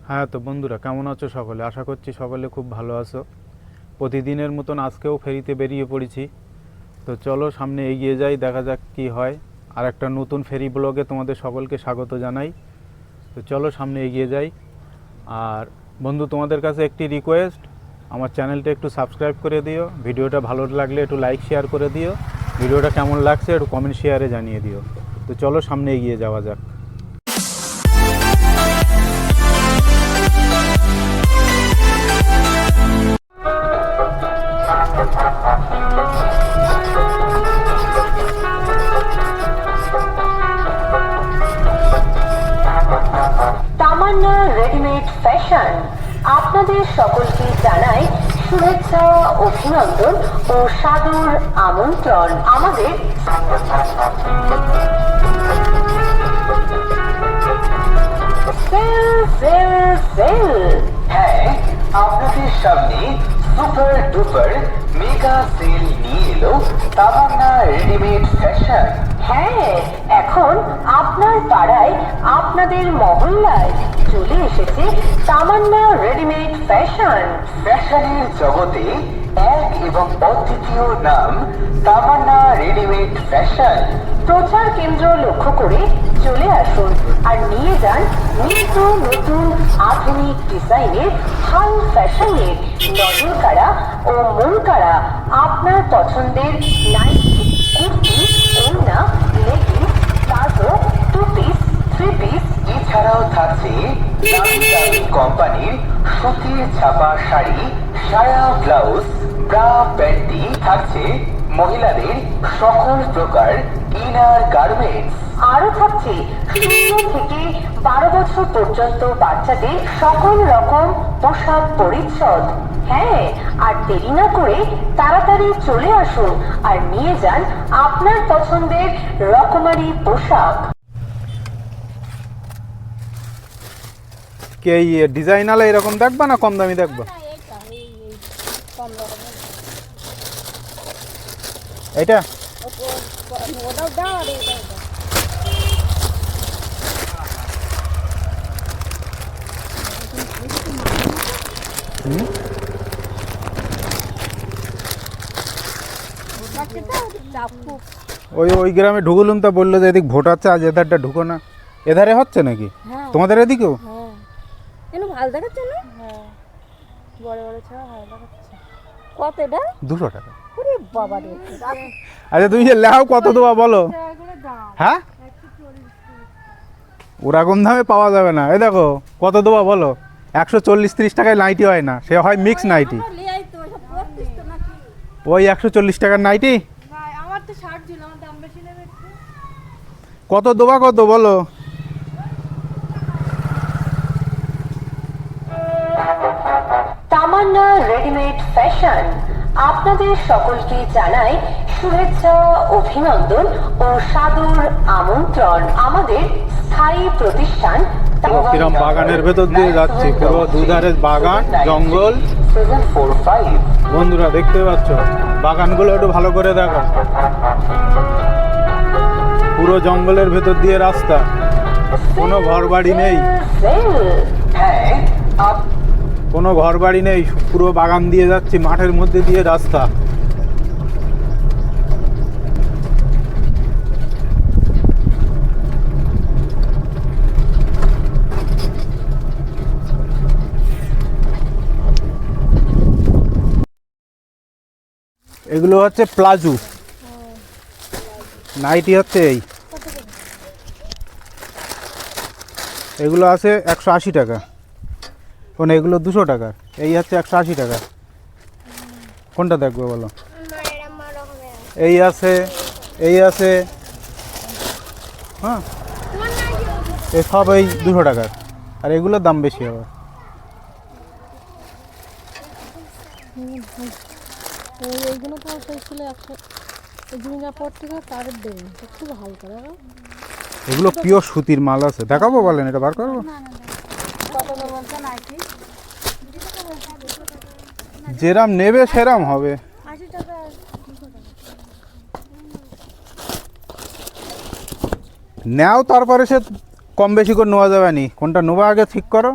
হ্যাঁ, তো বন্ধুরা কেমন আছো সকলে? আশা করছি সকলে খুব ভালো আছো। প্রতিদিনের মতন আজকেও ফেরিতে বেরিয়ে পড়েছি। তো চলো সামনে এগিয়ে যাই, দেখা যাক কি হয়। আর একটা নতুন ফেরি ব্লগে তোমাদের সকলকে স্বাগত জানাই। তো চলো সামনে এগিয়ে যাই। আর বন্ধু, তোমাদের কাছে একটি রিকোয়েস্ট, আমার চ্যানেলটা একটু সাবস্ক্রাইব করে দিও। ভিডিওটা ভালো লাগলে একটু লাইক শেয়ার করে দিও। ভিডিওটা কেমন লাগছে একটু কমেন্ট শেয়ারে জানিয়ে দিও। তো চলো সামনে এগিয়ে যাওয়া যাক। তামান্না রেডিমেড ফ্যাশন আপনাদের সকলকে জানায় শুভেচ্ছা, অভিনন্দন ও সাদর আমন্ত্রণ। আমাদের সেল সেল সেল, হ্যাঁ, আপনাদের সামনে সুপার ডুপার মেগা সেল নিয়ে এলো তামান্না রেডিমেড ফ্যাশন। হ্যাঁ, এখন আপনার পাড়ায়, আপনাদের মহল্লায় চলে এসেছে তামান্না রেডিমেড ফ্যাশন। ফ্যাশনের জগতে এক এবং অদ্বিতীয় নাম তামান্না রেডিমেড ফ্যাশন। প্রচার কেন্দ্র লক্ষ্য করে চলে আসুন আর নিয়ে যান নিত্য নতুন আধুনিক ডিজাইনের হাই ফ্যাশনের নজর কাড়া ও মন কাড়া আপনার পছন্দের নাইটি, কুর্তি, ওড়না, leggings, palazzo, two piece, three piece, এছাড়াও থাকছে নামি দামি কোম্পানির সুতির ছাপা শাড়ি, সায়া, ব্লাউজ, ব্রা, প্যান্টি। থাকছে মহিলাদের সকল প্রকার ইনার গার্মেন্টস। আরো থাকছে 0 থেকে 12 বছর পর্যন্ত বাচ্চাদের সকল রকম পোশাক পরিচ্ছদ। হ্যাঁ, আর দেরি না করে তাড়াতাড়ি চলে আসুন আর নিয়ে যান আপনার পছন্দের রকমারি পোশাক। কে এই ডিজাইনালা এরকম দেখবা না কম দামি দেখবা? এটা ওই গ্রামে ঢুকলুম, তা বললো যে এদিক ভোট আছে, আজ এধারটা ঢুকো না। এধারে হচ্ছে নাকি তোমাদের এদিকেও? ভালো দেখাচ্ছে না? হ্যাঁ, বড় বড় ছাড়া ভালো দেখাচ্ছে। কত এটা? 200 টাকা। ওরে বাবা রে, আচ্ছা তুমি যে লেহাও কত দেওয়া বলো? হ্যাঁ, ওরকম দামে পাওয়া যাবে না। এই দেখো কত দেওয়া বলো? 140-30 টাকায় নাইটি হয় না, সে হয় মিক্স নাইটি। ওই 140 টাকার নাইটি আমার তো 60 ছিল, আমার দাম বেশি নেবে। কত দেওয়া কত বলো? তামান্না রেডিমেড ফ্যাশন আপনাদের সকলকে জানায় শুভেচ্ছা, অভিনন্দন ও সাদর আমন্ত্রণ। আমাদের স্থায়ী প্রতিষ্ঠান কিরম বাগানের ভেতর দিয়ে যাচ্ছে, পুরো দুধারে বাগান, জঙ্গল। বন্ধুরা দেখতে পাচ্ছ বাগানগুলো, একটু ভালো করে দেখো। পুরো জঙ্গলের ভেতর দিয়ে রাস্তা, কোনো ঘর বাড়ি নেই, কোনো ঘর বাড়ি নেই, পুরো বাগান দিয়ে যাচ্ছি, মাঠের মধ্যে দিয়ে রাস্তা। এগুলো হচ্ছে প্লাজো, নাইটি হচ্ছে এই, এগুলো আছে 180 টাকা। কোন এগুলো 200 টাকা, এই হচ্ছে 180 টাকা। কোনটা দেখবো বলো? এই আছে, এই আছে, হ্যাঁ, এই সব এই 200 টাকার। আর এগুলোর দাম বেশি হবে। এইগুলো তো ছিল 100, পর থেকে তারের দেবে খুব হালকা। এগুলো পিওর সুতির মাল আছে, দেখাবো বলেন? এটা বার করবো? যেরাম নেবে সেরাম হবে। নাও, তারপরে সে কম বেশি করে নেওয়া যাবে নি। কোনটা নেওয়া আগে ঠিক করো।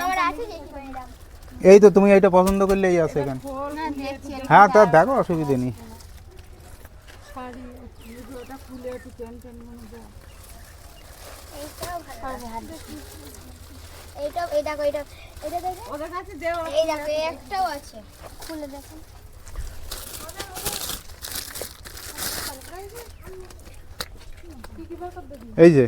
আমার আছে দেখি ম্যাডাম। এই তো তুমি এইটা পছন্দ করলে এই আছে এখানে। না দেখছি আমি। হ্যাঁ তা দেখো, অসুবিধে নেই। এইটাও ভালো আছে। এইটাও এই দেখো এটা দেখো। ওদের কাছে দেও। এই দেখো এই একটাও আছে। খুলে দেখো। এই যে,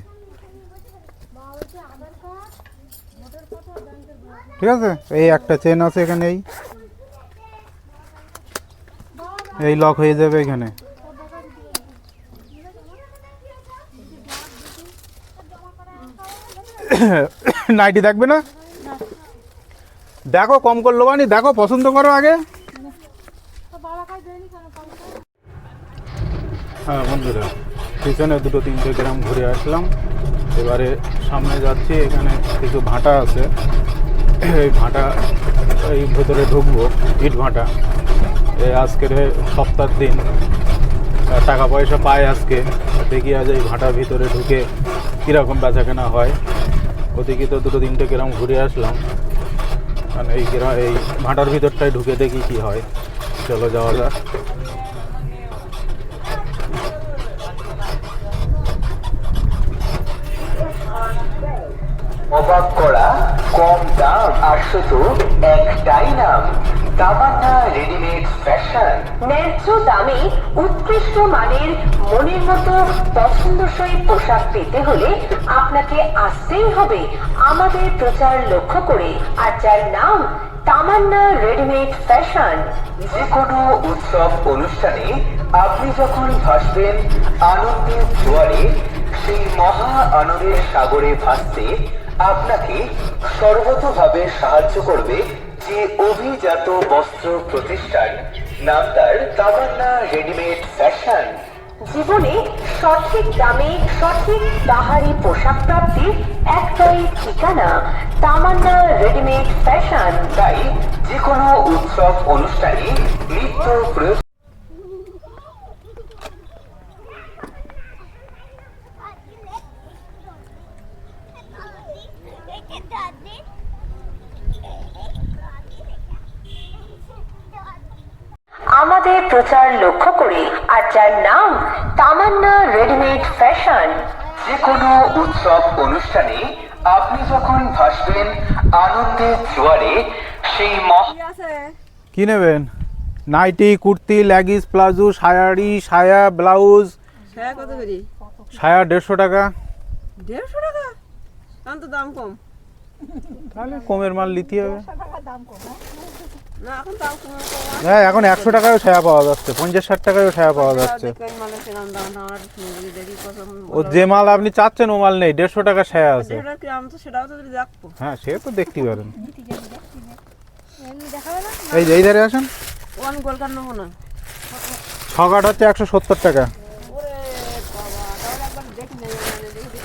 ঠিক আছে, এই একটা চেন আছে এখানে, এই লক হয়ে যাবে এখানে। নাইটি দেখবে না? দেখো কম করলো বানি, দেখো পছন্দ করো আগে। হ্যাঁ বন্ধুরা, পিছনে 2-3 গ্রাম ঘুরে আসলাম। এবারে সামনে যাচ্ছি, এখানে কিছু ভাটা আছে, এই ভাটা এই ভেতরে ঢুকবো, ইট ভাটা। এই আজকের সপ্তাহের দিন, টাকা পয়সা পাই আজকে, দেখি আজ এই ভাটার ভিতরে ঢুকে কীরকম বেচা কেনা হয়। ওদিকে তো 2-3 গ্রাম ঘুরে আসলাম, মানে এই ভাটার ভিতরটায় ঢুকে দেখি কি হয়। চলো যাওয়া যাক। অবাক করা, কম দাম আর শুধু একটাই নাম, তামান্না রেডিমেড ফ্যাশন। ন্যায্য দামে উৎকৃষ্ট মানের মনের মতো পছন্দসই পোশাক পেতে হলে আপনাকে আসতেই হবে আমাদের প্রচার লক্ষ্য করে, আর যার নাম তামান্না রেডিমেড ফ্যাশন। যে কোনো উৎসব অনুষ্ঠানে আপনি যখন ভাসবেন আনন্দের জোয়ারে, সেই মহা আনন্দের সাগরে ভাসতে আপনাকে সর্বতভাবে সাহায্য করবে যে অভিজাত বস্ত্র প্রতিষ্ঠান, নাম তার তামান্না রেডিমেড ফ্যাশন। জীবনে সঠিক দামে সঠিক বাহারি পোশাক প্রাপ্তির একটাই ঠিকানা, তামান্না রেডিমেড ফ্যাশন। তাই যে কোনো উৎসব অনুষ্ঠানে নিত্য প্রয়োজন আমাদের প্রচার লক্ষ্য করে, আর যার নাম তামান্না রেডিমেড ফ্যাশন। যে কোনো উৎসব অনুষ্ঠানে আপনি যখন ভাসবেন আনন্দের জোয়ারে, সেই কি নেবেন? Nightie, kurti, leggings, palazzo, sari, সায়া, ব্লাউজ। সায়া কত করি? সায়া 150 টাকা। 150 টাকা? এখন তো দাম কম। তাহলে কমের মাল নিতে হবে। না এখন দাম কম। হ্যাঁ, এখন 100 টাকায়ও সায়া পাওয়া যাচ্ছে, 50-60 টাকায়ও সায়া পাওয়া যাচ্ছে। মানে সেরকম দাম আমার দেখি কত। ও যে মাল আপনি চাচ্ছেন ও মাল নেই, 150 টাকা সায়া আছে। যেটা কি আমি তো সেটাও তো যদি দেখবো। হ্যাঁ, সে তো দেখতে পারেন। এমনি দেখাবে না? এই যে এই ধারে আসেন, ও আমি গোলকার নেবো না। ছগাট হচ্ছে 170 টাকা। ওরে বাবা, তাহলে একবার দেখি নেই, মানে দেখি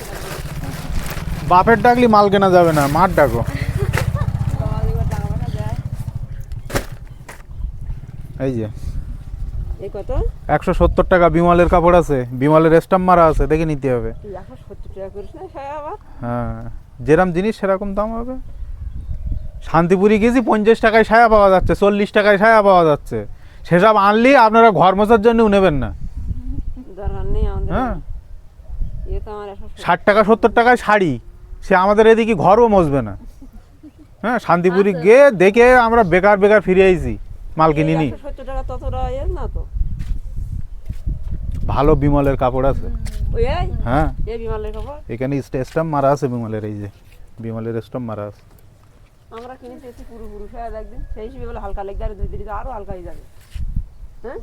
বাপের ডাকলি মাল কেনা যাবে না, মার ডাকো। বাবা এবার টাকা পয়সা দেয়। এই যে এই কত? 170 টাকা বিমলের কাপড় আছে, বিমলের স্টাম্প মারা আছে, দেখে নিতে হবে। তুই 170 টাকা করিস না সায়া আবার? হ্যাঁ, যেরকম জিনিস সেরকম দাম হবে। শান্তিপুরি গেছি, 50 টাকায় সায়া পাওয়া যাচ্ছে, 40 টাকায় সায়া পাওয়া যাচ্ছে। সেসব আনলি আপনারা ঘর মোছার জন্যও নেবেন না। দরকার নেই আমাদের। হ্যাঁ, এ তো আমার 170 60 টাকা 70 টাকায় শাড়ি, সে আমাদের এদিকে ঘরও মজবে না। হ্যাঁ, শান্তিপুরি গিয়ে দেখে আমরা বেকার বেকার ফিরে আইছি, মাল কিনিনি। 170 টাকা ততটা এর না তো। ভালো বিমলের কাপড় আছে। ওই এই হ্যাঁ, এই বিমালের খবর এখানে স্টাম্প মারা আছে বিমলের, এই যে বিমলের স্টাম্প মারা আছে। আমরা কিনেছি এসে পুরো পুরো সায়া একদিন, সেই হিসেবে বলে হালকা লাগবে, আর 2 দিন আরো হালকা হয়ে যাবে। হ্যাঁ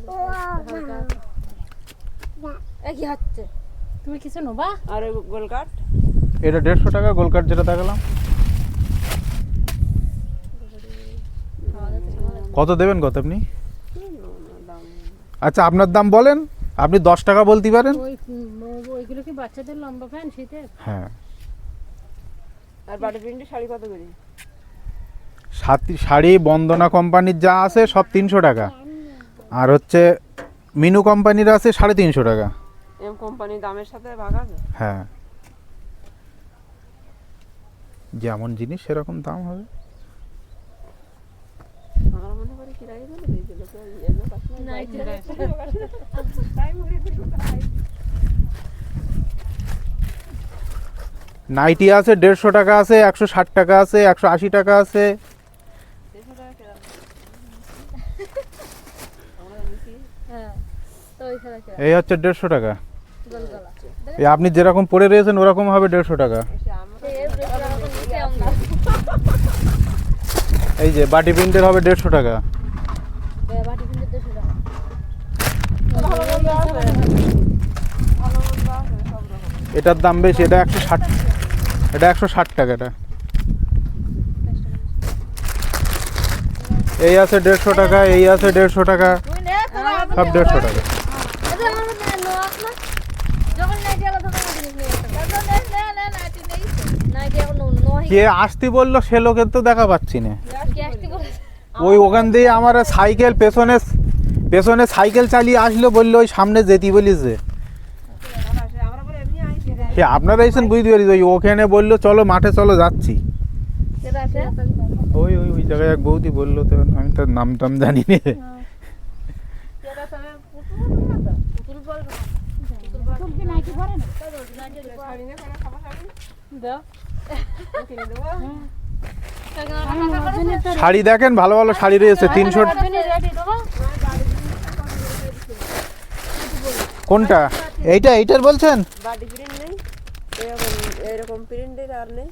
এ কি হচ্ছে? তুমি কিছু নেবা? আর ওই গোল কাট এটা 150 টাকা গোল কাট যেটা দেখালাম। কত দেবেন কত আপনি? আচ্ছা, আপনার দাম বলেন, আপনি 10 টাকা বলতে পারেন। ওইগুলো কি বাচ্চাদের লম্বা প্যান্ট শীতের? হ্যাঁ, আর বাটি প্রিন্টের শাড়ি কত করে? শাড়ি বন্দনা কোম্পানির যা আছে সব 300 টাকা, আর হচ্ছে মিনু কোম্পানির আছে 350 টাকা। এম কোম্পানি দামের সাথে ভাগ আছে? হ্যাঁ, যেমন জিনিস সেরকম দাম হবে। আমরা মনে করি কিরাই বলে দিয়েছিল তো এই লোক আসলে নাইটি টাইম হয়ে গেল। নাইটি আছে 150 টাকা আছে, 160 টাকা আছে, 180 টাকা আছে। হ্যাঁ তো ওই খেলা খেলা এই হচ্ছে 150 টাকা। গোল গলা এই আপনি যেরকম পরে রয়েছেন ওরকম হবে 150 টাকা। এর বেশি টাকা তো নিচে আমরা এই যে বাটি প্রিন্টের হবে 150 টাকা। বাটি কিনতে 200 টাকা ভালো মন্দ আছে, ভালো মন্দ আছে সব রকম। এটার দাম বেশি, এটা 160, এটা 160 টাকা। এটা এই আছে 150 টাকা, এই আছে 150 টাকা, তুই নে তোমার সব 150 টাকা। এটা আমার মনে নোয়া না যখন নাইটি আলাদা তোমার জিনিস নিয়ে আসতে না নাইটি নেই নাইটি এখন নোয়া কে আসতে বললো সে লোকের তো দেখা পাচ্ছি না। কি আসতে বলে ওই ওখান দিয়ে আমার সাইকেল পেছনে সাইকেল চালিয়ে আসলো, বললো ওই সামনে যেতে বলিছে। আমরা বলে এমনি আইছি রে। সে আপনারা এসেছেন বুঝতে পারি, ওই ওখানে বললো চলো মাঠে চলো যাচ্ছি। কেডা আছে ওই ওই ওই জায়গায় এক বৌদি বললো, তো আমি তার নাম টাম জানি না। কেডা সবে পুতুল না তো পুতুল বলবো পুতুল কি নাইটি পরে না? শাড়ি না কোনো খাবার শাড়ি দাও কিনে দেবো। শাড়ি দেখেন, ভালো ভালো শাড়ি রয়েছে 300। কোনটা? এইটার বলছেন? বাডি প্রিন্ট নেই এরকম প্রিন্টের আর নেই,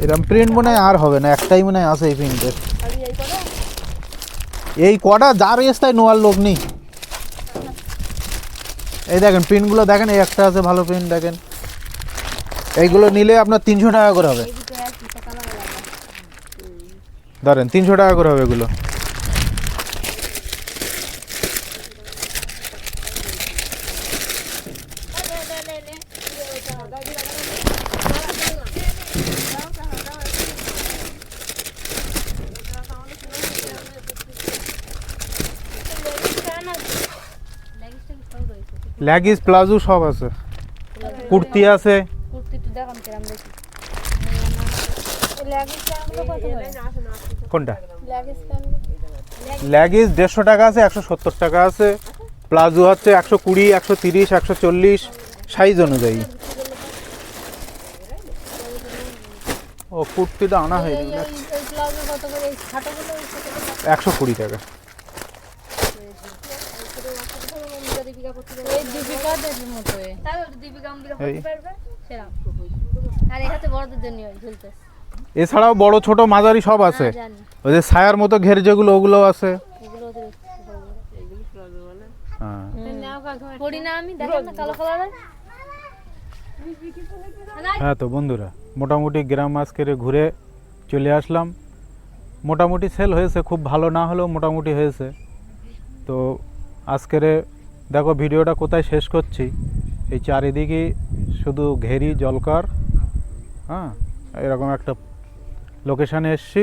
এরকম প্রিন্ট মনে হয় আর হবে না, একটাই মনে হয় আছে এই প্রিন্টের। খালি এই কটা। এই কটা যার এসতায় নোয়ার লোক নেই। এই দেখেন প্রিন্টগুলো দেখেন, এই একটা আছে ভালো প্রিন্ট দেখেন। এইগুলো নিলে আপনার 300 টাকা করে হবে। ধরেন 300 টাকা করে হবে এগুলো। লেগিস প্লাজো সব আছে, কুর্তি আছে। কুর্তি তো দেখান কিরাম দেখি লেগিস প্যান্টগুলো কত করে কোনটা? লেগিস প্যান্ট লেগিস 150 টাকা আছে, 170 টাকা আছে। প্লাজো হচ্ছে 120, 130, 140 সাইজ অনুযায়ী। ও কুর্তিটা আনা হয়ে গেল এই প্লাজো কত করে এই ছাটাগুলো 120 টাকা। এই দীপিকাদের মতো তাই দীপিকা অম্বিকা এই। পড়তে পারবে সেরকম আর এটা তো বড়দের জন্য ঝুলতে এছাড়াও বড় ছোট মাঝারি সব আছে। জানি ওই যে ছায়ার মতো ঘের যেগুলো ওগুলো আছে। এগুলো ওদের এইগুলো প্লাজো বলে। হ্যাঁ পড়ি না আমি দেখেন না কালো কালারের হ্যাঁ। তো বন্ধুরা মোটামুটি গ্রাম আজকের ঘুরে চলে আসলাম। মোটামুটি সেল হয়েছে, খুব ভালো না হলেও মোটামুটি হয়েছে। তো আজকের দেখো ভিডিওটা কোথায় শেষ করছি, এই চারিদিকে শুধু ঘেরি জলকার। হ্যাঁ এরকম একটা লোকেশানে এসছি,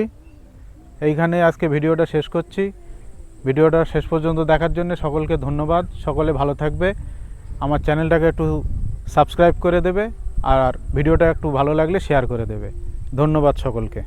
এইখানে আজকে ভিডিওটা শেষ করছি। ভিডিওটা শেষ পর্যন্ত দেখার জন্য সকলকে ধন্যবাদ। সকলে ভালো থাকবে, আমার চ্যানেলটাকে একটু সাবস্ক্রাইব করে দেবে, আর ভিডিওটা একটু ভালো লাগলে শেয়ার করে দেবে। ধন্যবাদ সকলকে।